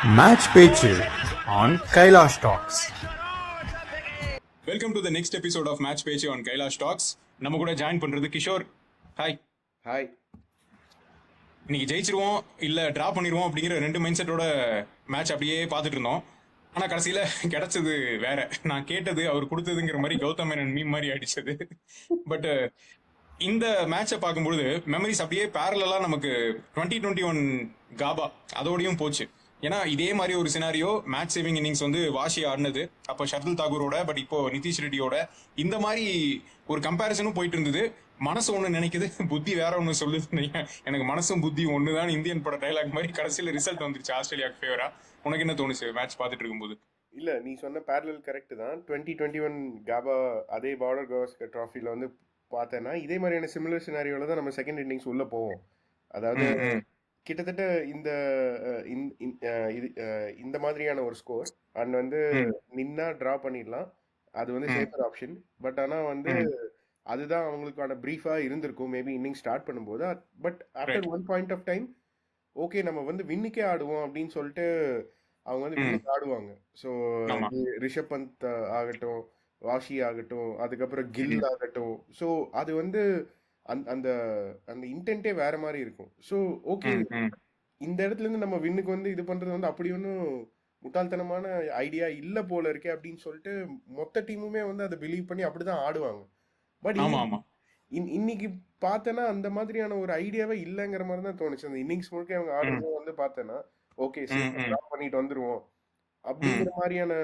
Match Pechu on Kailash Talks. Welcome to the next episode of match பேச்சு on Kailash talks. நம்ம கூட join பண்றது Kishore. Hi. Hi. இன்னைக்கு ஜெயிச்சிருவோம் இல்ல டிரா பண்ணிடுவோம் அப்படிங்கிற ரெண்டு மைண்ட் செட்டோட மேட்ச் அப்படியே பார்த்துட்டு இருந்தோம். ஆனா கடைசியில கிடைச்சது வேற. நான் கேட்டது அவர் கொடுத்ததுங்கிற மாதிரி கௌதம் மேனன் மீம் மாதிரி அடிச்சது. பட் இந்த மேட்சை பார்க்கும்பொழுது மெமரிஸ் அப்படியே பேரலா நமக்கு 2021 காபா அதோடையும் போச்சு. ஏன்னா இதே மாதிரி ஒரு சினாரியோ மேட்ச் சேவிங் இன்னிங்ஸ் வந்து வாஷி ஆடினது அப்போ ஷர்துல் தாகூரோட, பட் இப்போ நிதிஷ் ரெட்டியோட இந்த மாதிரி ஒரு கம்பேரிசனும் போயிட்டு இருந்தது. மனசு ஒன்று நினைக்குது, புத்தி வேற ஒன்று சொல்லுது. எனக்கு மனசும் புத்தி ஒன்று தான் இந்தியன் பட டைலாக் மாதிரி கடைசியில் ரிசல்ட் வந்துருச்சு ஆஸ்திரேலியாவுக்கு ஃபேவரா. உனக்கு என்ன தோணுச்சு மேட்ச் பார்த்துட்டு இருக்கும்போது? இல்லை, நீ சொன்ன பேரலல் கரெக்ட் தான். 2021 காபா அதே பார்டர் கவாஸ்கர் ட்ராஃபியில் வந்து பார்த்தேன்னா இதே மாதிரியான சிமிலர் சினாரியோவில் தான் நம்ம செகண்ட் இன்னிங்ஸ் உள்ளே போவோம். அதாவது கிட்டத்தட்ட இந்த மாதிரியான ஒரு ஸ்கோர் அண்ட் வந்து நின்னா ட்ரா பண்ணிடலாம், அது வந்து சேஃபர் ஆப்ஷன். பட் ஆனால் வந்து அதுதான் அவங்களுக்கான ப்ரீஃபாக இருந்திருக்கும் மேபி இன்னிங் ஸ்டார்ட் பண்ணும்போது. But after one point of time okay நம்ம வந்து வின்னுக்கே ஆடுவோம் அப்படின்னு சொல்லிட்டு அவங்க வந்து வின்னுக்கு ஆடுவாங்க. ஸோ ரிஷப் பந்த் ஆகட்டும், வாஷி ஆகட்டும், அதுக்கப்புறம் கில் ஆகட்டும், ஸோ அது வந்து அந்த அந்த இன்டென்ட்டே வேற மாதிரி இருக்கும். ஸோ ஓகே இந்த இடத்துல இருந்து நம்ம வின்னுக்கு வந்து இது பண்றது வந்து அப்படி ஒன்றும் முட்டாள்தனமான ஐடியா இல்லை போல இருக்கே அப்படின்னு சொல்லிட்டு மொத்த டீமுமே வந்து அதை பிலீவ் பண்ணி அப்படிதான் ஆடுவாங்க. பட் இன்னைக்கு பார்த்தேன்னா அந்த மாதிரியான ஒரு ஐடியாவே இல்லைங்கிற மாதிரி தான் தோணுச்சு. அந்த இன்னிங்ஸ் முழுக்க அவங்க ஆடுறதும் வந்து பார்த்தேன்னா ஓகே பண்ணிட்டு வந்துருவோம் அப்படிங்கிற மாதிரியான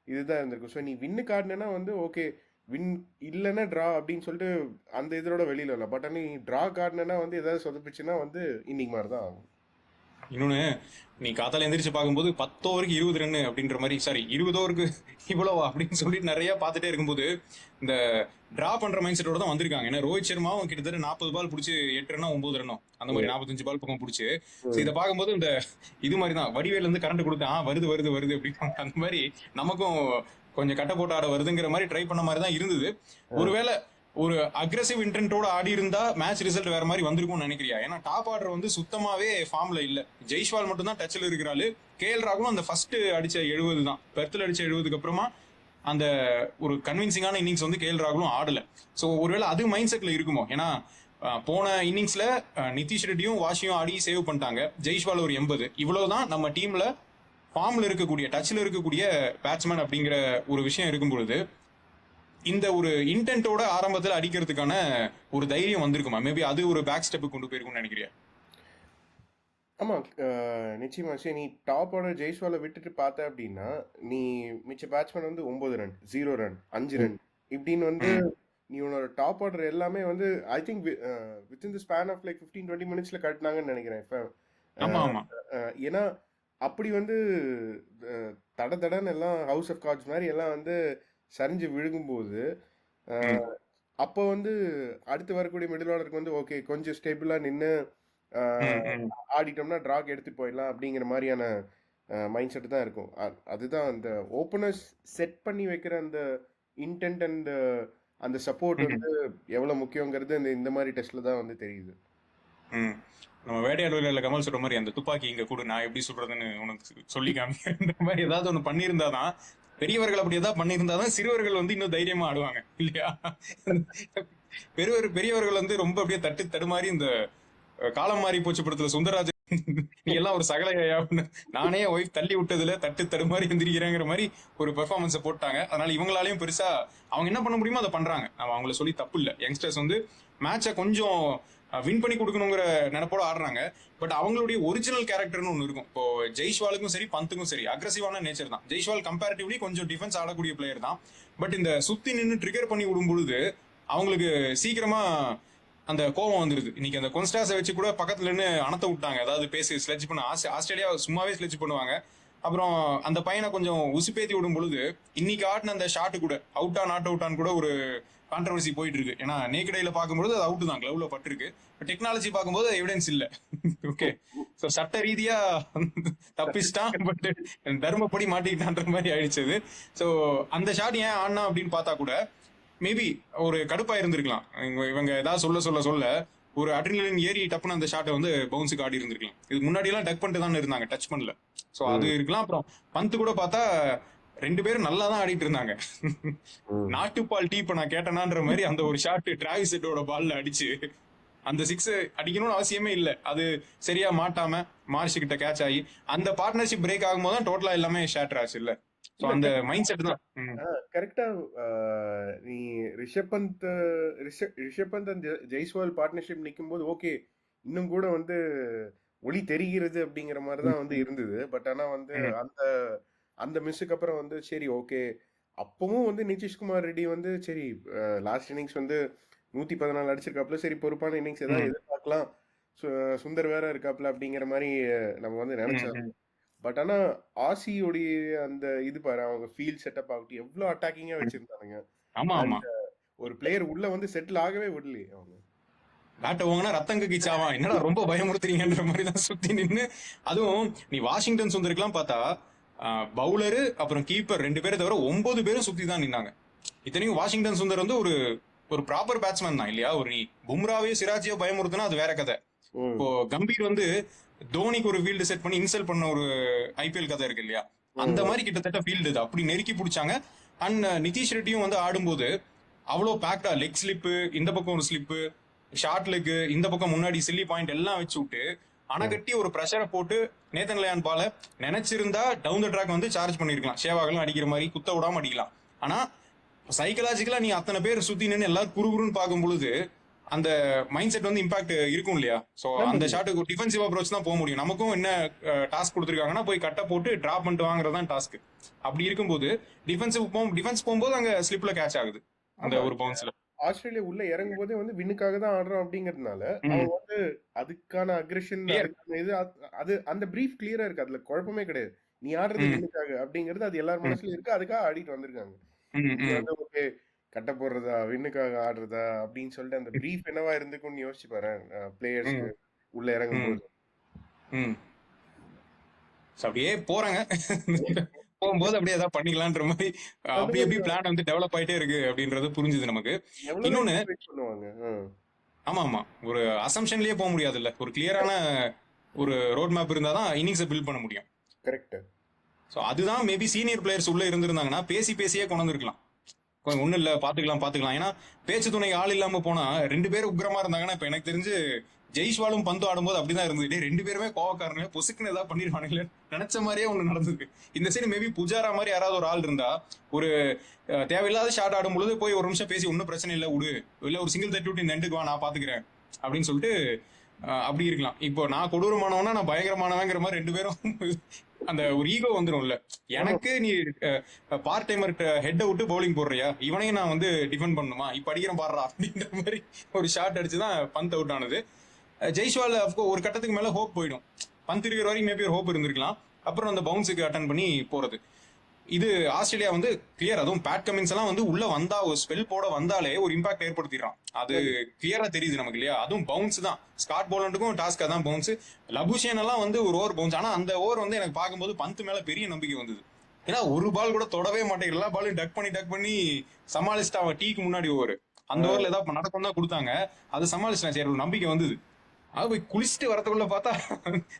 இதுதான் இருந்திருக்கும். ஸோ நீ வின்னு காட்டினா வந்து ஓகே, வின் இல்லைன்னா ட்ரா அப்படின்னு சொல்லிட்டு அந்த இதோட வெளியில இல்லை. பட் நீ ட்ரா காட்டினா வந்து ஏதாவது சொதப்பிச்சுன்னா வந்து இன்னைக்கு மாதிரி தான் ஆகும். இன்னொன்னு, நீ காத்தால எந்திரிச்சு பார்க்கும்போது 10 ஓவருக்கு 20 ரன் அப்படின்ற மாதிரி, சாரி 20 ஓவருக்கு இவ்வளவா அப்படின்னு சொல்லிட்டு நிறைய பார்த்துட்டே இருக்கும்போது இந்த டிரா பண்ற மைண்ட் செட்டோட தான் வந்திருக்காங்க. ஏன்னா ரோஹித் சர்மாவும் கிட்டத்தட்ட 40 பால் பிடிச்சி 8 ரன்னோ 9 ரன்னோ அந்த மாதிரி 45 பால் பக்கம் பிடிச்சி. இதை பார்க்கும்போது இந்த இது மாதிரி தான் வடிவேல இருந்து கரண்ட் கொடுத்து வருது வருது வருது அப்படின்னு அந்த மாதிரி நமக்கும் கொஞ்சம் கட்ட போட்டு ஆட வருதுங்கிற மாதிரி ட்ரை பண்ண மாதிரி தான் இருந்தது. ஒருவேளை ஒரு அக்ரெசிவ் இன்டென்ட்டோட ஆடி இருந்தா மேட்ச் ரிசல்ட் வேற மாதிரி வந்திருக்கும்னு நினைக்கிறியா? ஏன்னா டாப் ஆர்டர் வந்து சுத்தமாவே ஃபார்ம்ல இல்ல. ஜெய்ஸ்வால் மட்டும் தான் டச்ல இருக்கிறாரு. கேஎல் ராகுலும் அந்த ஃபர்ஸ்ட் அடிச்ச 70 தான், பெர்த்தில் அடிச்ச 70க்கு அப்புறமா அந்த ஒரு கன்வின்சிங்கான இன்னிங்ஸ் வந்து கேஎல் ராகுலும் ஆடல. ஸோ ஒருவேளை அது மைண்ட் செட்ல இருக்குமோ? ஏன்னா போன இன்னிங்ஸ்ல நிதிஷ் ரெட்டியும் வாஷியும் ஆடி சேவ் பண்ணிட்டாங்க, ஜெய்ஸ்வால் ஒரு 80. இவ்வளவுதான் நம்ம டீம்ல ஃபார்ம்ல இருக்கக்கூடிய டச்ல இருக்கக்கூடிய பேட்ஸ்மேன் அப்படிங்கிற ஒரு விஷயம் இருக்கும் பொழுது இந்த ஒரு இன்டென்ட்டோட ஆரம்பத்தில் அடிக்கிறதுக்கான ஒரு தைரியம் வந்திருக்குமா? மேபி அது ஒரு பேக் ஸ்டெப்பு கொண்டு போயிருக்கும்னு நினைக்கிறியா? ஆமா, நிச்சயமா. சரி, நீ டாப் ஆர்டர் ஜெய்ஸ்வாலை விட்டுட்டு பார்த்த அப்படின்னா நீ மிச்ச பேட்ஸ்மேன் வந்து 9 ரன் 0 ரன் 5 ரன் இப்படின்னு வந்து நீ உன்னோட டாப் ஆர்டர் எல்லாமே வந்து I think within the span of like 15-20 மினிட்ஸ்ல கட்டினாங்கன்னு நினைக்கிறேன். ஏன்னா அப்படி வந்து தடன்னு எல்லாம் ஹவுஸ் ஆஃப் கார்ட்ஸ் மாதிரி எல்லாம் வந்து சரிஞ்சு விழுகும்போது அப்போ வந்து அடுத்து வரக்கூடிய மிடில் ஆர்டருக்கு வந்து ஓகே கொஞ்சம் ஸ்டேபிளாக நின்று ஆடிட்டோம்னா ட்ராக் எடுத்துட்டு போயிடலாம் அப்படிங்கிற மாதிரியான மைண்ட் செட் தான் இருக்கும். அதுதான் அந்த ஓப்பனர்ஸ் செட் பண்ணி வைக்கிற அந்த இன்டென்ட் அண்ட் அந்த சப்போர்ட் வந்து எவ்வளவு முக்கியங்கிறது இந்த மாதிரி டெஸ்ட்ல தான் வந்து தெரியுது. நம்ம வேட்டையாடுல கமல் சொல்ற மாதிரி அந்த துப்பாக்கி இங்க கூட நான் எப்படி சொல்றதுன்னு உனக்கு சொல்லி காமிக்கிற மாதிரி ஏதாவது ஒண்ணு பண்ணியிருந்தாதான், பெரியவர்கள் அப்படி ஏதாவது பண்ணியிருந்தாதான் சிறுவர்கள் வந்து இன்னும் தைரியமா ஆடுவாங்க இல்லையா? பெரியவர்கள் வந்து ரொம்ப அப்படியே தடுமாறி இந்த காலம் மாறி போச்சு படத்துல சுந்தரராஜ் நீ எல்லாம் ஒரு சகலையா நானே ஒய்ஃப் தள்ளி விட்டதுல தடுமாறி எந்திரிக்கிறேங்கிற மாதிரி ஒரு பெர்ஃபார்மன்ஸை போட்டாங்க. அதனால இவங்களாலையும் பெருசா அவங்க என்ன பண்ண முடியுமோ அதை பண்றாங்க. நம்ம அவங்கள சொல்லி தப்பு இல்லை. யங்ஸ்டர்ஸ் வந்து மேட்சை கொஞ்சம் வின் பண்ணி கொடுக்கணுங்கிற நினைப்போட ஆடுறாங்க. பட் அவங்களுடைய ஒரிஜினல் கேரக்டர்னு ஒன்று இருக்கும். இப்போ ஜெய்ஸ்வாலுக்கும் சரி பந்துக்கும் சரி அக்ரெசிவான நேச்சர் தான். ஜெய்ஸ்வால் கம்பேரிட்டிவ்லி கொஞ்சம் டிஃபென்ஸ் ஆடக்கூடிய பிளேயர் தான். பட் இந்த சுத்தி நின்று ட்ரிகர் பண்ணி விடும் பொழுது அவங்களுக்கு சீக்கிரமா அந்த கோபம் வந்துருது. இன்னைக்கு அந்த கொன்ஸ்டாஸை வச்சு கூட பக்கத்துல நின்று அணத்த விட்டாங்க, அதாவது பேசி ஸ்லெட்ஜ் பண்ண. ஆஸ்திரேலியா சும்மாவே ஸ்லெட்ஜ் பண்ணுவாங்க. அப்புறம் அந்த பையனை கொஞ்சம் உசுப்பேத்தி விடும் பொழுது இன்னைக்கு ஆட்டின அந்த ஷாட்டு கூட அவுட்டா நாட் அவுட்டான்னு கூட ஒரு கான்ட்ரவர்சி போயிட்டு இருக்கு. ஏன்னா நேக்கடையில பார்க்கும்போது அது அவுட்டு தான், கிளவுல பட்டிருக்கு. டெக்னாலஜி பார்க்கும்போது எவிடன்ஸ் இல்லை. ஓகே, ஸோ சட்ட ரீதியா தப்பிச்சிட்டான், பட் தர்மப்படி மாட்டிக்கிட்டான்ற மாதிரி ஆயிடுச்சு. ஸோ அந்த ஷாட் ஏன் ஆடினா அப்படின்னு பார்த்தா கூட மேபி ஒரு கடுப்பா இருந்திருக்கலாம். இவங்க ஏதாவது சொல்ல ஒரு அட்ரினலின் ஏறி டப்புன்னு அந்த ஷாட்டை வந்து பவுன்ஸுக்கு ஆடி இருந்திருக்கலாம். இதுக்கு முன்னாடி எல்லாம் டக் பண்ணிட்டு தான் இருந்தாங்க, டச் பண்ணல. சோ அது இருக்கலாம். அப்புறம் பந்து கூட பார்த்தா 2 பேரும் நல்லா தான் ஆடிட்டு இருந்தாங்க. நாட்டுப்பால் டீ இப்ப நான் கேட்டனான்ற மாதிரி அந்த ஒரு ஷாட் டிராவிஸ் ஹெட்டோட பால்ல அடிச்சு அந்த 6 அடிக்கணும்னு அவசியமே இல்லை. அது சரியா மாட்டாம மார்ஷ் கிட்ட கேட்ச் ஆகி அந்த பார்ட்னர்ஷிப் பிரேக் ஆகும்போது தான் டோட்டலா எல்லாமே ஷேட்டர் ஆச்சு இல்ல. சோ அந்த மைண்ட் செட் தான். கரெக்டா. நீ ரிஷப் பந்த் அண்ட் ஜெய்ஸ்வால் பார்ட்னர்ஷிப் நிற்கும் போது ஓகே, இன்னும் கூட வந்து ஒளி தெரிகிறது அப்படிங்கிற மாதிரி தான் வந்து இருந்தது. பட் ஆனா வந்து அந்த அந்த மிஸ்ஸுக்கு அப்புறம் வந்து சரி ஓகே, அப்பவும் வந்து நிதிஷ்குமார் ரெட்டி வந்து சரி லாஸ்ட் இன்னிங்ஸ் வந்து 114 அடிச்சிருக்காப்புல, சரி பொறுப்பான இன்னிங்ஸ் ஏதாவது எதிர்பார்க்கலாம், சுந்தர் வேற இருக்காப்புல அப்படிங்கிற மாதிரி நம்ம வந்து நினைச்சோம். பட் ஆனா ஆசியோடைய அந்த இது பாரு, அவங்க ஃபீல்ட் செட்டப் ஆகட்டும் எவ்வளவு அட்டாக்கிங்கா வச்சிருந்தானுங்க. ஆமா ஆமா, ஒரு பிளேயர் உள்ள வந்து செட்டில் ஆகவே விடலையே அவங்க. பேட்டை வாங்கினா ரத்தம் கக்கிச்சாவா, என்னடா ரொம்ப பயமுறுத்துறீங்கன்ற மாதிரி தான் சுத்தி நின்று. அதுவும் நீ வாஷிங்டன் சுந்தருக்குலாம் பார்த்தா பவுலரு அப்புறம் கீப்பர் 2 பேரை தவிர 9 பேரும் சுத்தி தான் நின்னாங்க. இத்தனைக்கும் வாஷிங்டன் சுந்தர் வந்து ஒரு ப்ராப்பர் பேட்ஸ்மேன் தான் இல்லையா. ஒரு நீ பும்ராவையோ சிராஜையோ பயமுறுத்தினா அது வேற கதை. இப்போ கம்பீர் வந்து தோனிக்கு ஒரு ஃபீல்டு செட் பண்ணி இன்சல்ட் பண்ண ஒரு ஐபிஎல் கதை இருக்கு இல்லையா, அந்த மாதிரி கிட்டத்தட்ட ஃபீல்டு இது அப்படி நெருக்கி பிடிச்சாங்க. அண்ட் நிதிஷ் ரெட்டியும் வந்து ஆடும்போது அவ்வளோ பேக்டா லெக் ஸ்லிப்பு, இந்த பக்கம் ஒரு ஸ்லிப்பு, ஷார்ட் லெக், இந்த பக்கம் முன்னாடி சில்லி பாயிண்ட் எல்லாம் வச்சு விட்டு அணகட்டி ஒரு ப்ரெஷரை போட்டு நேத்தன் லயான் பால நினைச்சிருந்தா டவுன் த ட்ராக் வந்து சார்ஜ் பண்ணிருக்கலாம், ஷேவாகலாம் அடிக்கிற மாதிரி குத்த விடாம அடிக்கலாம். ஆனா சைக்கலாஜிக்கலா நீ அத்தனை பேர் சுத்தி நின்று எல்லாரும் குறுகுறுன்னு பார்க்கும் பொழுது அந்த மைண்ட் செட் வந்து இம்பாக்ட் இருக்கும் இல்லையா. சோ அந்த ஷாட்டுக்கு டிஃபென்சிவ் அப்ரோச் தான் போக முடியும். நமக்கும் என்ன டாஸ்க் கொடுத்துருக்காங்கன்னா போய் கட்ட போட்டு டிராப் பண்ணிட்டு வாங்குறதான் டாஸ்க். அப்படி இருக்கும்போது டிஃபென்ஸ் போகும்போது அங்க ஸ்லிப்ல கேட்ச் ஆகுது அந்த ஒரு பவுன்ஸ்ல. ஆஸ்திரேலியா உள்ள இறங்கும் போதே வந்து வின்னுக்காக தான் ஆடுறோம் அப்படிங்கறதுனால அவங்க வந்து அதுக்கான அக்ரெஷன் இது அது அந்த பிரீஃப் கிளியரா இருக்கு, அதுல குழப்பமே கிடையாது. நீ ஆடுறது வின்னுக்காக அப்படிங்கிறது அது எல்லார் மனசுலயும் இருக்கு, அதுக்காக ஆடிட்டு வந்திருக்காங்க. ஓகே கட்ட போடுறதா வின்னுக்காக ஆடுறதா அப்படின்னு சொல்லிட்டு அந்த பிரீஃப் என்னவா இருந்துக்கும்னு யோசிச்சு பாரு பிளேயர்ஸ்க்கு உள்ள இறங்கும் போது. அப்படியே போறாங்க போகும்போது அப்படியே ஏதாவது பண்ணிக்கலான்ற மாதிரி அப்படி எப்படி பிளான் வந்து டெவலப் ஆயிட்டே இருக்கு அப்படின்றது புரிஞ்சுது நமக்கு. இன்னொன்னு ஆமா ஆமா, ஒரு அசம்ஷன்லயே போக முடியாது இல்ல, ஒரு கிளியரான ஒரு ரோட் மேப் இருந்தாதான் இன்னிங்ஸை பில்ட் பண்ண முடியும். கரெக்ட். ஸோ அதுதான் மேபி சீனியர் பிளேயர்ஸ் உள்ள இருந்திருந்தாங்கன்னா பேசியே கொண்டு வந்திருக்கலாம். ஒன்னும் இல்ல பாத்துக்கலாம். ஏன்னா பேச்சு துணை ஆள் இல்லாம போனா 2 பேரும் உக்ரமா இருந்தாங்கன்னா இப்ப எனக்கு தெரிஞ்சு ஜெய்ஸ்வாலும் பந்து ஆடும்போது அப்படிதான் இருந்தது. 2 பேருமே கோவக்காரங்க, பொசுக்குன்னு ஏதாவது பண்ணிடுவானுங்களே நினைச்ச மாதிரியே ஒண்ணு நடந்தது. இந்த சைடு மேபி புஜாரா மாதிரி யாராவது ஒரு ஆள் இருந்தா ஒரு தேவையில்லாத ஷாட் ஆடும் பொழுது போய் ஒரு நிமிஷம் பேசி ஒன்னும் பிரச்சனை இல்லை விடு, இல்ல ஒரு சிங்கிள் தட்டி விட்டு இந்த எண்டுக்கு வா நான் பாத்துக்கிறேன் அப்படின்னு சொல்லிட்டு அப்படி இருக்கலாம். இப்போ நான் கொடூரமானவனா நான் பயங்கரமானவங்கிற மாதிரி 2 பேரும் அந்த ஒரு ஈகோ வந்துடும்ல. எனக்கு நீ பார்ட் டைமர் ஹெட்டை விட்டு பவுலிங் போடுறியா, இவனையும் நான் வந்து டிஃபெண்ட் பண்ணுமா, இப்ப அடிக்கிறேன் பாடுறா அப்படின்ற மாதிரி ஒரு ஷாட் அடிச்சுதான் பந்த் அவுட் ஆனது. ஜெய்ஸ்வால் ஒரு கட்டத்துக்கு மேல ஹோப் போயிடும், பந்த் இருக்கிற வரைக்கும் மேபி ஒரு ஹோப் இருந்திருக்கலாம். அப்புறம் அந்த பவுன்ஸுக்கு அட்டன் பண்ணி போறது. இது ஆஸ்திரேலியா வந்து கிளியர். அதுவும் பேட் கமின்ஸ் எல்லாம் வந்து உள்ள வந்தா ஒரு ஸ்பெல் போட வந்தாலே ஒரு இம்பாக்ட் ஏற்படுத்திடுறான், அது கிளியரா தெரியுது நமக்கு இல்லையா. அதுவும் பவுன்ஸ் தான் ஸ்காட் போலண்டுக்கும் டாஸ்கா தான் பவுன்ஸ். லபுஷேன் எல்லாம் வந்து ஒரு ஓவர் பவுன்ஸ். ஆனா அந்த ஓவர் வந்து எனக்கு பார்க்கும்போது பந்த் மேல பெரிய நம்பிக்கை வந்தது. ஏன்னா ஒரு பால் கூட தொடவே மாட்டேங்குது, எல்லா பாலும் டக் பண்ணி சமாளிச்சுட்டு அவன் டீக்கு முன்னாடி ஓவர் அந்த ஓவர்ல ஏதாவது நடக்கும் தான் கொடுத்தாங்க, அது சமாளிச்சிட்டேன். சரி ஒரு நம்பிக்கை வந்தது. அது போய் குளிச்சுட்டு வரதுக்குள்ள பார்த்தா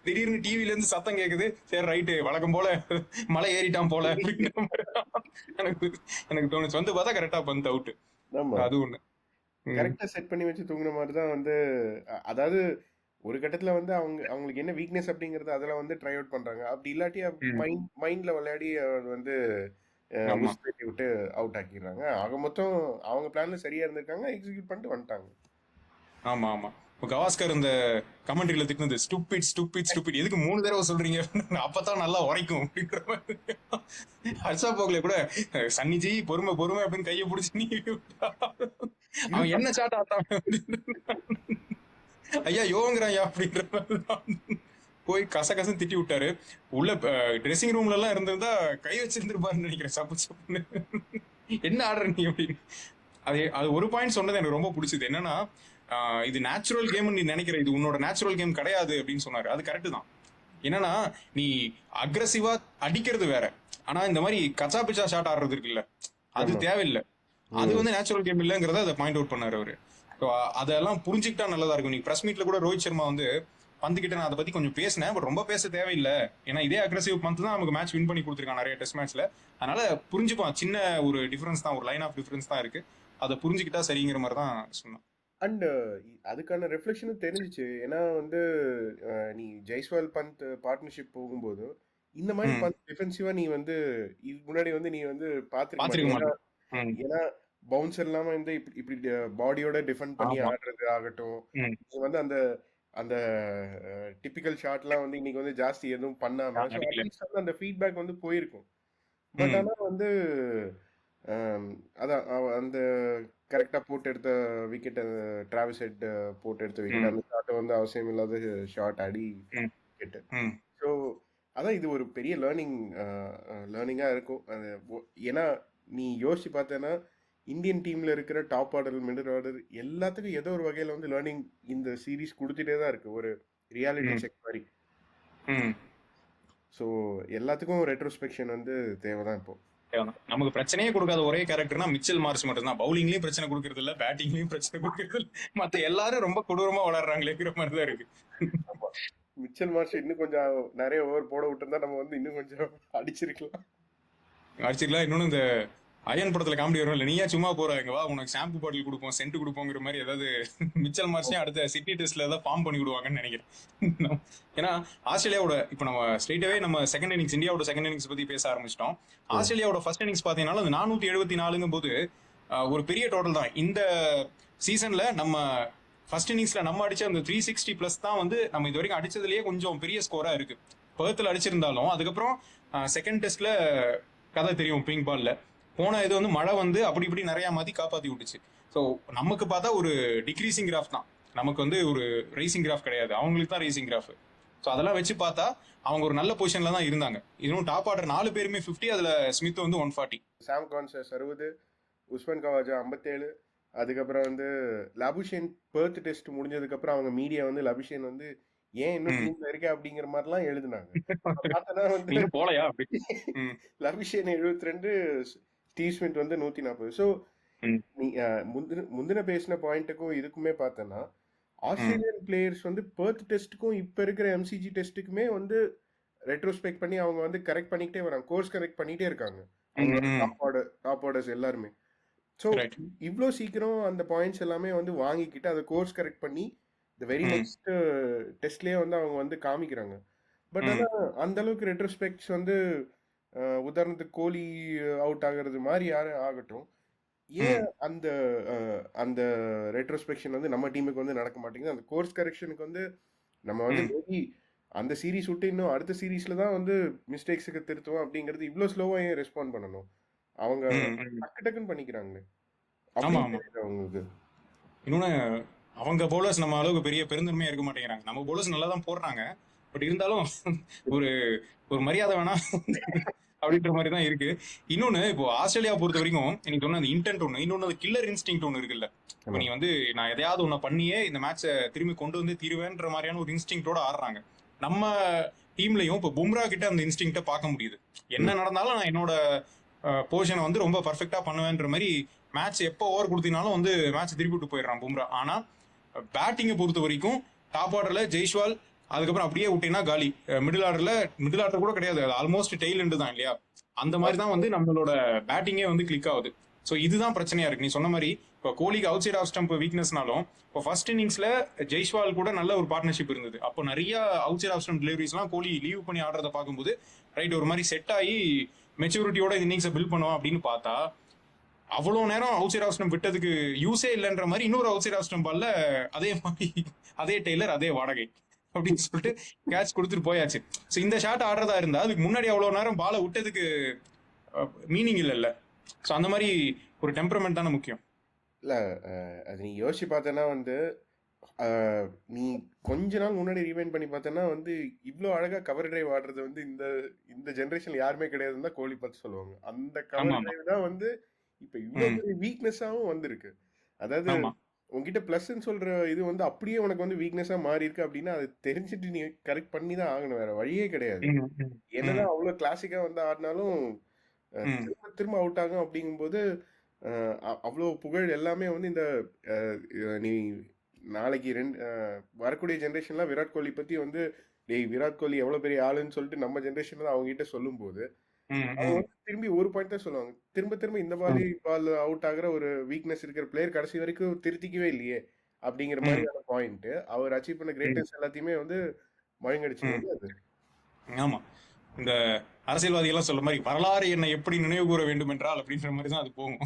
திடீர்னு டிவில இருந்து சத்தம் கேக்குது, சரி ரைட்டு வழக்கம் போல மலை ஏறிட்டான் போல அப்படின்ற மாதிரி எனக்கு தோணுச்சு. வந்து பார்த்தா கரெக்டா பந்த் அவுட். அது ஒண்ணு கரெக்டா செட் பண்ணி வச்சு தூங்குன மாதிரி தான் வந்து. அதாவது ஒரு கட்டத்துல வந்து அவங்களுக்கு என்ன வீக்னஸ் அப்படிங்கறது அதெல்லாம் வந்து ட்ரை அவுட் பண்றாங்க. அப்படி இல்லாட்டி மைண்ட்ல விளையாடி வந்து விட்டு அவுட் ஆக்கிடுறாங்க. ஆக மொத்தம் அவங்க பிளான்ல சரியா இருந்திருக்காங்க, எக்ஸிக்யூட் பண்ணிட்டு வந்துட்டாங்க. ஆமா ஆமா, கவாஸ்கர் இந்த கமெண்ட்ரியில திட்டினது ஸ்டூபிட் எதுக்கு 3 தடவை சொல்றீங்க, அப்பதான் நல்லா உரைக்கும் அப்படின்ற மாதிரி. ஹர்ஷா போக்லே கூட சன்னிஜி பொறுமை அப்படின்னு கையை பிடிச்சி நீ அவன் என்ன சாட் ஆட்டான் ஐயா யோங்கிறான் அப்படின்ற போய் கசகசன்னு திட்டி விட்டாரு. உள்ள ட்ரெஸ்ஸிங் ரூம்ல எல்லாம் இருந்திருந்தா கை வச்சிருந்துருப்பாருன்னு நினைக்கிறேன். சப்புன்னு என்ன ஆடுற நீ அப்படின்னு. அது ஒரு பாயிண்ட் சொன்னது எனக்கு ரொம்ப பிடிச்சது. என்னன்னா இது நேச்சுரல் கேம் நீ நினைக்கிற, இது உன்னோட நேச்சுரல் கேம் கிடையாது அப்படின்னு சொன்னாரு. அது கரெக்ட் தான். என்னன்னா நீ அக்ரெசிவா அடிக்கிறது வேற, ஆனா இந்த மாதிரி கச்சா பிச்சா ஷாட் ஆடுறது இருக்குல்ல, அது தேவையில்லை. அது வந்து நேச்சுரல் கேம் இல்லைங்கிறத அதை பாயிண்ட் அவுட் பண்ணாரு அவரு. So, அதெல்லாம் புரிஞ்சுக்கிட்டா நல்லதா இருக்கும். நீ பிரஸ் மீட்ல கூட ரோஹித் சர்மா வந்து பந்து கிட்ட நான் அதை பத்தி கொஞ்சம் பேசினேன், பட் ரொம்ப பேச தேவையில்லை, ஏன்னா இதே அக்ரெசிவ் பந்து தான் நமக்கு மேட்ச் வின் பண்ணி கொடுத்துருக்கான் நிறைய டெஸ்ட் மேட்ச்ல. அதனால புரிஞ்சுப்பான், சின்ன ஒரு டிஃபரன்ஸ் தான், ஒரு லைன் ஆஃப் டிஃபரன்ஸ் தான் இருக்கு, அதை புரிஞ்சுக்கிட்டா சரிங்கிற மாதிரி தான் சொன்னான். அண்ட் அதுக்கான ரெஃப்ளெக்ஷனும் தெரிஞ்சிச்சு. ஏன்னா வந்து நீ ஜெய்ஸ்வால் பந்த் பார்ட்னர்ஷிப் போகும்போது இந்த மாதிரி பந்த் டிஃபென்சிவா நீ வந்து இதுக்கு முன்னாடி வந்து நீ வந்து பார்த்துருக்க பாத்துருக்க மாட்டேன். மாட்டேன். ஏன்னா பவுன்சர் இல்லாம வந்து இப்படி பாடியோட டிஃபெண்ட் பண்ணி ஆமா. ஆடுறது ஆகட்டும், ம். நீ வந்து அந்த அந்த டிபிக்கல் ஷாட்லாம் வந்து இன்னைக்கு வந்து ஜாஸ்தி எதுவும் பண்ணாம ஸோ அடிக்கல. அட்லீஸ்ட் வந்து அந்த ஃபீட்பேக் வந்து போயிருக்கும். பட் ஆனா வந்து அதான் அந்த கரெக்டா போட்டு எடுத்த விக்கெட், டிராவிஸ் ஹெட் போட்டு எடுத்த விக்கெட், அந்த ஷாட் வந்து அவசியம் இல்லாத ஷாட் அடி விக்கெட். ஸோ அதான் இது ஒரு பெரிய லேர்னிங்கா இருக்கும். ஏன்னா நீ யோசிச்சு பார்த்தேன்னா இந்தியன் டீம்ல இருக்கிற டாப் ஆர்டர், மிடில் ஆர்டர் எல்லாத்துக்கும் ஏதோ ஒரு வகையில வந்து லேர்னிங் இந்த சீரீஸ் கொடுத்துட்டே தான் இருக்கு, ஒரு ரியாலிட்டி செக் மாதிரி. ஸோ எல்லாத்துக்கும் ரெட்ரோஸ்பெக்ஷன் வந்து தேவைதான் இப்போ. நமக்கு பிரச்சனையே கொடுக்காத ஒரே கேரக்டர்னா மிச்சல் மார்ஷ் மட்டும் தான். பவுலிங்லயும் பிரச்சனை கொடுக்கறது இல்ல, பேட்டிங்லயும் பிரச்சனை கொடுக்கறது இல்ல, மத்த எல்லாரும் ரொம்ப கொடூரமா விளையாடுறாங்களேங்கிற மாதிரி தான் இருக்கு. மிச்சல் மார்ஷ் இன்னும் கொஞ்சம் நிறைய ஓவர் போட விட்டுருந்தா நம்ம வந்து இன்னும் கொஞ்சம் அடிச்சிருக்கலாம். இன்னொன்னு இந்த அயன் படத்துல காமெடி வரும் இல்ல, நீயா சும்மா போறாங்க வா உனக்கு ஷாம்பு பாட்டில் கொடுப்போம், சென்ட் கொடுப்போங்கிற மாதிரி ஏதாவது மிச்சல் மார்ஷே அடுத்த சிட்டி டெஸ்ட்ல ஏதாவது ஃபார்ம் பண்ணி விடுவாங்கன்னு நினைக்கிறேன். ஏன்னா ஆஸ்திரேலியாவோட இப்ப நம்ம ஸ்ட்ரெயிட்டாவே நம்ம செகண்ட் இன்னிங்ஸ், இந்தியாவோட செகண்ட் இன்னிங்ஸ் பத்தி பேச ஆரம்பிச்சிட்டோம். ஆஸ்திரேலியாவோட ஃபர்ஸ்ட் இன்னிங்ஸ் பாத்தீங்கன்னா அந்த 474 போது ஒரு பெரிய டோட்டல் தான். இந்த சீசன்ல நம்ம ஃபர்ஸ்ட் இன்னிங்ஸ்ல நம்ம அடிச்ச அந்த 360+ தான் வந்து நம்ம இது வரைக்கும் அடிச்சதுலயே கொஞ்சம் பெரிய ஸ்கோரா இருக்கு. பெர்த்ல அடிச்சிருந்தாலும் அதுக்கப்புறம் செகண்ட் டெஸ்ட்ல கதை தெரியும், பிங்க் பால்ல போன இது வந்து மழை வந்து அப்படி இப்படி நிறைய மாத்தி காப்பாத்தி விட்டுச்சு. ஸோ நமக்கு பார்த்தா ஒரு டிக்ரீசிங் கிராஃப் தான், நமக்கு வந்து ஒரு ரைசிங் கிராஃப் கிடையாது, அவங்களுக்கு தான் ரைசிங் கிராஃப். ஸோ அதெல்லாம் வச்சு பார்த்தா அவங்க ஒரு நல்ல பொசிஷன்ல தான் இருந்தாங்க. இன்னும் டாப் ஆர்டர் 4 பேருமே 50, அதுல ஸ்மித் வந்து 140, சாம் கான்சஸ் 60, உஸ்மான் கவாஜா 57, அதுக்கப்புறம் வந்து லபுஷேன் பெர்த் டெஸ்ட் முடிஞ்சதுக்கு அப்புறம் அவங்க மீடியா வந்து லபுஷேன் வந்து ஏன் இன்னும் டீம்ல இருக்க அப்படிங்கிற மாதிரிலாம் எழுதுனாங்க. வந்து போலையா லபுஷேன் 72, ஸ்டீவ் ஸ்மித் வந்து 140. ஸோ நீ முந்தின பேசின பாயிண்ட்டுக்கும் இதுக்குமே பார்த்தனா ஆஸ்திரேலியன் பிளேயர்ஸ் வந்து பெர்த் டெஸ்ட்டுக்கும் இப்ப இருக்கிற எம்சிஜி டெஸ்ட்டுக்குமே வந்து ரெட்ரோஸ்பெக்ட் பண்ணி அவங்க வந்து கரெக்ட் பண்ணிக்கிட்டே வராங்க, கோர்ஸ் கரெக்ட் பண்ணிட்டே இருக்காங்க டாப் ஆர்டர்ஸ் எல்லாருமே. ஸோ இவ்வளோ சீக்கிரம் அந்த பாயிண்ட்ஸ் எல்லாமே வந்து வாங்கிக்கிட்டு அதை கோர்ஸ் கரெக்ட் பண்ணி இந்த வெரி நெக்ஸ்ட் டெஸ்ட்லயே வந்து அவங்க வந்து காமிக்கிறாங்க. பட் ஆனால் அந்த அளவுக்கு ரெட்ரோஸ்பெக்ட்ஸ் வந்து உதாரணத்துக்கு கோலி அவுட் ஆகிறது மாதிரி யாரும் ஆகட்டும், ஏன் அந்த அந்த ரெட்ரோஸ்பெக்ஷன் வந்து நம்ம டீமுக்கு வந்து நடக்க மாட்டேங்குது? அந்த கோர்ஸ் கரெக்ஷனுக்கு வந்து நம்ம வந்து மேபி அந்த சீரீஸ் விட்டு இன்னும் அடுத்த சீரீஸ்ல தான் வந்து மிஸ்டேக்ஸுக்கு திருத்துவோம் அப்படிங்கிறது இவ்வளோ ஸ்லோவா ஏன் ரெஸ்பாண்ட் பண்ணணும்? அவங்க டக்கு டக்குன்னு பண்ணிக்கிறாங்களே அவங்களுக்கு. இன்னொன்னு அவங்க போலர்ஸ் நம்ம அளவுக்கு பெரிய பெருந்தன்மையா இருக்க மாட்டேங்கிறாங்க. நம்ம போலர்ஸ் நல்லா தான் போடுறாங்க, பட் இருந்தாலும் ஒரு ஒரு மரியாதை வேணா அப்படின்ற மாதிரி தான் இருக்கு. இன்னொன்னு இப்போ ஆஸ்திரேலியா பொறுத்த வரைக்கும் எனக்கு சொன்ன அந்த இன்டென்ட் ஒண்ணு, இன்னொன்னு கில்லர் இன்ஸ்டிங் ஒண்ணு இருக்குல்ல. இப்போ நீ வந்து நான் எதையாவது ஒண்ணு பண்ணியே இந்த மேட்சை திரும்பி கொண்டு வந்து தீருவேன்ற மாதிரியான ஒரு இன்ஸ்டிங்கோட ஆடுறாங்க. நம்ம டீம்லயும் இப்போ பும்ரா கிட்ட அந்த இன்ஸ்டிங்கை பார்க்க முடியுது. என்ன நடந்தாலும் நான் என்னோட பொசிஷனை வந்து ரொம்ப பர்ஃபெக்டா பண்ணுவேன்ற மாதிரி மேட்ச் எப்போ ஓவர் கொடுத்தினாலும் வந்து மேட்ச் திருப்பி விட்டு போயிடுறான் பும்ரா. ஆனா பேட்டிங்கை பொறுத்த வரைக்கும் டாப் ஆர்டர்ல ஜெய்ஸ்வால், அதுக்கப்புறம் அப்படியே விட்டீங்கன்னா காலி. மிடில் ஆர்டர் கூட கிடையாது, ஆல்மோஸ்ட் டெய்ல் எண்டு தான் இல்லையா? அந்த மாதிரி தான் வந்து நம்மளோட பேட்டிங்கே வந்து கிளிக் ஆகுது. ஸோ இதுதான் பிரச்சனையா இருக்கு. நீ சொன்ன மாதிரி இப்போ கோலிக்கு அவுட் சைட் ஆஃப் ஸ்டம்ப் வீக்னஸ்னாலும் இப்போ ஃபர்ஸ்ட் இன்னிங்ஸ்ல ஜெய்ஸ்வால் கூட நல்ல ஒரு பார்ட்னர்ஷிப் இருந்தது. அப்போ நிறைய out side of stump டெலிவரிஸ்லாம் Kohli leave பண்ணி ஆடுறத பார்க்கும்போது ரைட் ஒரு மாதிரி செட் ஆகி மெச்சூரிட்டியோட இன்னிங்ஸை பில்ட் பண்ணுவோம் அப்படின்னு பார்த்தா அவ்வளோ நேரம் அவுட் சைட் ஆஃப் ஸ்டம்ப் விட்டதுக்கு யூஸே இல்லைன்ற மாதிரி இன்னொரு அவுட் சைட் ஆஃப் ஸ்டம்ப் பால்ல அதே மாதிரி அதே டெய்லர் அதே வாடகை அப்படின்னு சொல்லிட்டு கேட்ச் கொடுத்துட்டு போயாச்சு. ஸோ இந்த ஷாட் ஆடுறதா இருந்தா அதுக்கு முன்னாடி அவ்வளோ நேரம் பாலை விட்டதுக்கு மீனிங் இல்லைல்ல. ஸோ அந்த மாதிரி ஒரு டெம்பரமெண்ட் தானே முக்கியம். இல்லை அது நீ யோசிச்சு பார்த்தேன்னா வந்து நீ கொஞ்ச நாள் முன்னாடி ரீவைண்ட் பண்ணி பார்த்தேன்னா வந்து இவ்வளோ அழகா கவர் டிரைவ் ஆடுறது வந்து இந்த ஜென்ரேஷன்ல யாருமே கிடையாதுன்னு தான் கோலி பார்த்து சொல்லுவாங்க. அந்த கவர் டிரைவ் தான் வந்து இப்ப இவ்வளவு வீக்னஸாவும் வந்திருக்கு. அதாவது உங்ககிட்ட பிளஸ்ன்னு சொல்ற இது வந்து அப்படியே உனக்கு வந்து வீக்னஸா மாறி இருக்கு அப்படின்னா அது தெரிஞ்சுட்டு நீ கரெக்ட் பண்ணி தான் ஆகணும், வேற வழியே கிடையாது. என்னதான் அவ்வளவு கிளாசிக்கா வந்து ஆடினாலும் திரும்ப திரும்ப அவுட் ஆகும். அப்படிங்கும்போது அவ்வளோ புகழ் எல்லாமே வந்து இந்த நீ நாளைக்கு வரக்கூடிய ஜென்ரேஷன்லாம் விராட் கோலி பற்றி வந்து டேய் விராட் கோலி எவ்வளோ பெரிய ஆளுன்னு சொல்லிட்டு நம்ம ஜென்ரேஷன் தான் அவங்க கிட்ட சொல்லும்போது அவங்க வந்து திரும்பி ஒரு பாயிண்ட் தான் சொல்லுவாங்க, திரும்ப திரும்ப இந்த பால் அவுட் ஆகிற ஒரு வீக்னஸ் இருக்கிற பிளேயர் கடைசி வரைக்கும் திருத்திக்கவே இல்லையே அப்படிங்கிற மாதிரியான பாயிண்ட் அவர் அச்சீவ் பண்ண கிரேட்டஸ்ட் எல்லாத்தையுமே வந்து மழுங்கடிச்சு அது. ஆமா, இந்த அரசியல்வாதி எல்லாம் சொல்ற மாதிரி வரலாறு என்னை எப்படி நினைவு கூற வேண்டும் என்றால் அப்படின்ற மாதிரி தான் அது போகும்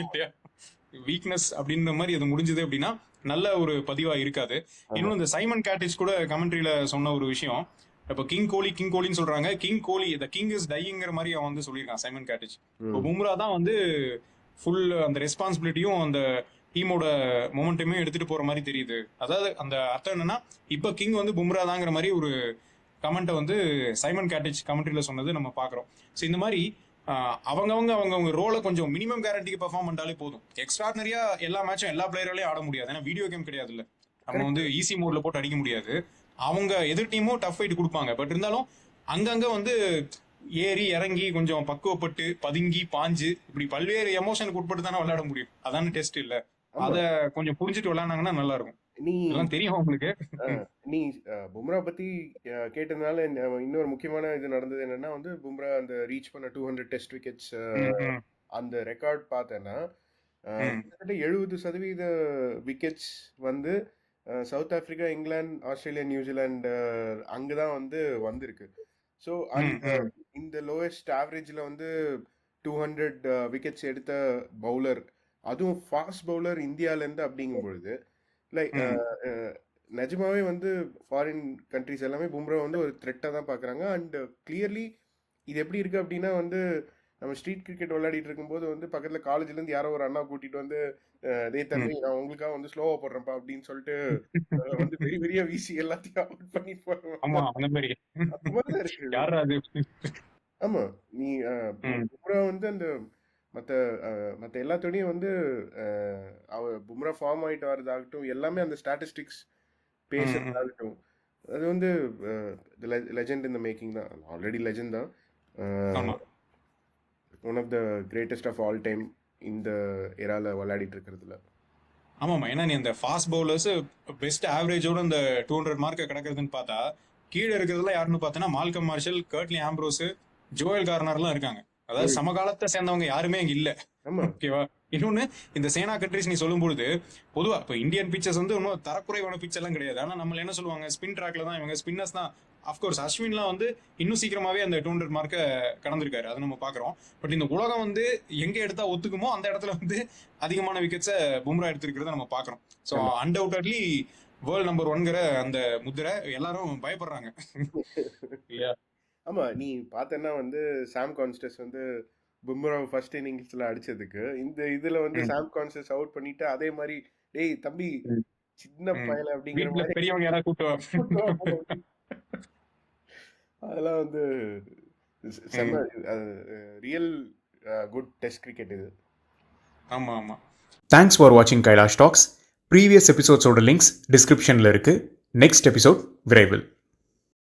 இல்லையா? வீக்னஸ் அப்படின்ற மாதிரி அது முடிஞ்சது அப்படின்னா நல்ல ஒரு பதிவா இருக்காது. இன்னொன்று இந்த சைமன் கேட்டிச் கூட கமெண்ட்ரியில சொன்ன ஒரு விஷயம், இப்போ கிங் கோலின்னு சொல்றாங்க, king Kohli the king is டைங்கிற மாதிரி அவன் வந்து சொல்லியிருக்கான் சைமன் கேட்டிச். இப்போ பும்ரா தான் வந்து ஃபுல் அந்த ரெஸ்பான்சிபிலிட்டியும் அந்த டீமோட மொமெண்ட்டுமே எடுத்துட்டு போற மாதிரி தெரியுது. அதாவது அந்த அர்த்தம் என்னன்னா இப்போ கிங் வந்து பும்ரா தாங்கிற மாதிரி ஒரு கமெண்ட்டை வந்து சைமன் கேட்டிச் கமெண்ட்ரியில சொன்னது நம்ம பாக்குறோம். ஸோ இந்த மாதிரி அவங்கவுங்க ரோலை கொஞ்சம் மினிமம் கேரண்டிக்கு பெர்ஃபார்ம் பண்ணாலே போதும். எக்ஸ்ட்ராடனரியா எல்லா மேட்சும் எல்லா பிளேயராலையும் ஆட முடியாது, ஏன்னா வீடியோ கேம் கிடையாது இல்ல, நம்ம வந்து ஈஸி மோட்ல போட்டு அடிக்க முடியாது. அவங்க எதிர் டீமும் டஃப் ஃபைட் கொடுப்பாங்க, பட் இருந்தாலும் அங்கங்க வந்து ஏறி இறங்கி கொஞ்சம் பக்குவப்பட்டு பதுங்கி பாஞ்சு இப்படி பல்வேறு எமோஷனுக்கு உட்பட்டு தானே விளையாட முடியும். அதான டெஸ்ட் இல்ல, அத கொஞ்சம் புரிஞ்சுட்டு விளையாண்டாங்கன்னா நல்லா இருக்கும். எல்லாம் தெரியும் உங்களுக்கு. நீ பும்ரா பத்தி கேட்டதுனால இன்னொரு முக்கியமான இது நடந்தது என்னன்னா வந்து பும்ரா அந்த ரீச் பண்ண 200 டெஸ்ட் விக்கெட்ஸ் அந்த ரெக்கார்ட் பார்த்தேன்னா கிட்டத்தட்ட 70% விக்கெட்ஸ் வந்து south Africa, England, Australia, New Zealand அங்கதான் வந்து வந்திருக்கு. ஸோ இந்த லோவஸ்ட் ஆவரேஜ்ல வந்து 200 விக்கெட்ஸ் எடுத்த பவுலர், அதுவும் ஃபாஸ்ட் பவுலர் இந்தியாவிலேருந்து அப்படிங்கும் பொழுது லைக் நிஜமாவே வந்து ஃபாரின் கண்ட்ரிஸ் எல்லாமே பும்ரா வந்து ஒரு த்ரெட்டாக தான் பார்க்குறாங்க. அண்ட் கிளியர்லி இது எப்படி இருக்குது அப்படின்னா வந்து நம்ம ஸ்ட்ரீட் கிரிக்கெட் விளையாடிட்டு இருக்கும்போது வந்து பக்கத்தில் காலேஜ்லேருந்து யாரோ ஒரு அண்ணா கூட்டிகிட்டு வந்து அதே தம்பி நான் உங்களுக்காக வந்து ஸ்லோவாக போடுறேன்ப்பா அப்படின்னு சொல்லிட்டு வந்து பெரிய பெரிய வீசி எல்லாத்தையும் அவுட் பண்ணி போடுறோம். ஆமாம், நீ பும்ரா வந்து அந்த மற்ற எல்லாத்தோடையும் வந்து பும்ரா ஃபார்ம் ஆகிட்டு வர்றதாகட்டும் எல்லாமே அந்த ஸ்டாட்டிஸ்டிக்ஸ் பேசுறதாகட்டும் அது வந்து லெஜெண்ட் இன் த மேக்கிங் தான். ஆல்ரெடி லெஜெண்ட் தான், one of the greatest of all time இந்த எரால விளையாடிட்டு இருக்கிறதுல. ஆமாம்மா, ஏன்னா நீ அந்த ஃபாஸ்ட் பவுலர்ஸ் பெஸ்ட் ஆவரேஜோட இந்த 200 மார்க்கை கிடக்குறதுன்னு பார்த்தா கீழே இருக்கிறதுலாம் யாருன்னு பார்த்தோன்னா மால்கம் மார்ஷல், கர்ட்லி ஆம்ப்ரோஸ், ஜோயல் கார்னர்லாம் இருக்காங்க. அதாவது சமகாலத்தை சேர்ந்தவங்க யாருமே இங்க இல்ல. ஓகேவா? இன்னொன்னு இந்த சேனா கண்ட்ரிஸ் நீ சொல்லும் பொழுது பொதுவா இப்போ இந்தியன் பிச்சர்ஸ் வந்து இன்னும் தரக்குறைவான பிச் எல்லாம் கிடையாது. ஆனா நம்ம என்ன சொல்லுவாங்க, ஸ்பின் ட்ராக்ல தான் இவங்க ஸ்பின்னர்ஸ் தான். அஃப்கோர்ஸ் அஸ்வின்லாம் வந்து இன்னும் சீக்கிரமாவே அந்த 200 மார்க்கை கடந்திருக்காரு, அதை நம்ம பாக்குறோம். பட் இந்த உலகம் வந்து எங்க எடுத்தா ஒத்துக்குமோ அந்த இடத்துல வந்து அதிகமான விக்கெட்ஸை பும்ரா எடுத்திருக்கிறத நம்ம பாக்குறோம். ஸோ அன்டவுட்லி வேர்ல்ட் நம்பர் 1ங்கிற அந்த முத்திரை எல்லாரும் பயப்படுறாங்க இல்லையா? ஆமா, நீ பார்த்தேன்னா வந்து சாம் கான்ஸ்டஸ் வந்து பும்ரா ஃபர்ஸ்ட் இன்னிங்ஸ்ல அடிச்சதுக்கு இந்த இதுல வந்து சாம் கான்ஸ்டஸ் அவுட் பண்ணிட்டு அதே மாதிரி டேய் தம்பி சின்ன பயல அப்படிங்கிற மாதிரி பெரியவங்க யாராவது கூப்பிட்டு அதெல்லாம் வந்து ரியல் குட் டெஸ்ட் கிரிக்கெட் இது. ஆமா ஆமா. தேங்க்ஸ் ஃபார் வாட்சிங் கைலாஷ் டாக்ஸ். ப்ரீவியஸ் எபிசோட்ஸோட லிங்க்ஸ் டிஸ்கிரிப்ஷனில் இருக்குது. நெக்ஸ்ட் எபிசோட் விரைவில்.